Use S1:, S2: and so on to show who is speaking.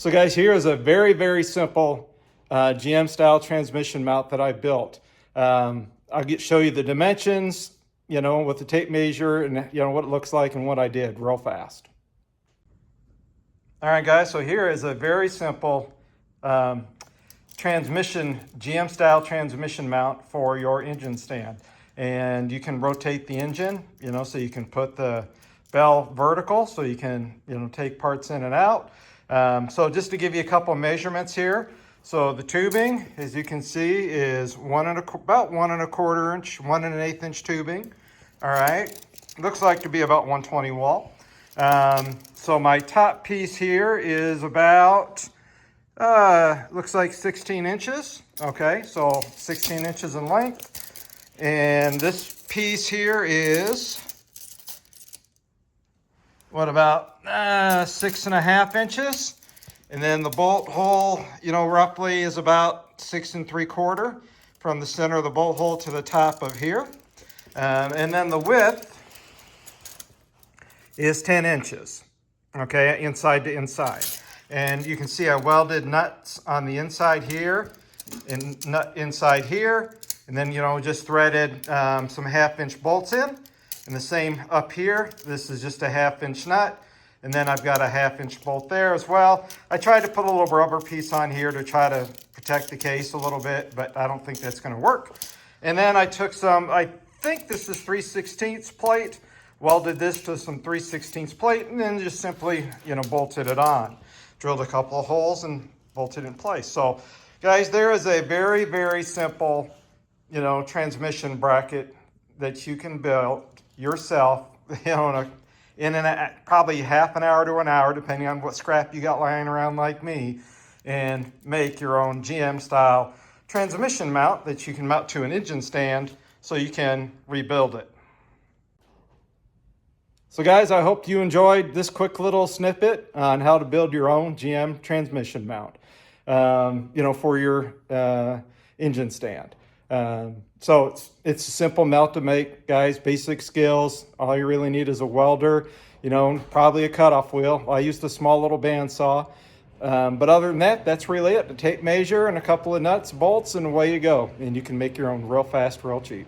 S1: So guys, here is a very, very simple GM style transmission mount that I built. I'll show you the dimensions, with the tape measure and what it looks like and what I did real fast. All right guys, so here is a very simple GM style transmission mount for your engine stand. And you can rotate the engine, so you can put the bell vertical so you can, take parts in and out. So just to give you a couple of measurements here. So the tubing, as you can see, is about 1 1/4 inch, 1 1/8 inch tubing. All right, looks like to be about 120 wall. So my top piece here is about, looks like 16 inches. Okay, so 16 inches in length. And this piece here is, what, about 6.5 inches. And then the bolt hole, roughly is about 6 3/4 from the center of the bolt hole to the top of here. And then the width is 10 inches, okay, inside to inside. And you can see I welded nuts on the inside here and nut inside here. And then, just threaded some 1/2 inch bolts in. And the same up here, this is just a 1/2 inch nut. And then I've got a 1/2 inch bolt there as well. I tried to put a little rubber piece on here to try to protect the case a little bit, but I don't think that's gonna work. And then I took some, I think this is 3/16 plate, welded this to some 3/16 plate, and then just simply, bolted it on. Drilled a couple of holes and bolted it in place. So guys, there is a very, very simple, transmission bracket that you can build yourself, in probably half an hour to an hour, depending on what scrap you got lying around like me, and make your own GM style transmission mount that you can mount to an engine stand so you can rebuild it. So guys, I hope you enjoyed this quick little snippet on how to build your own GM transmission mount, for your engine stand. So it's a simple mount to make, guys. Basic skills. All you really need is a welder, probably a cutoff wheel. I used a small little bandsaw. But other than that, that's really it. A tape measure and a couple of nuts, bolts, and away you go. And you can make your own real fast, real cheap.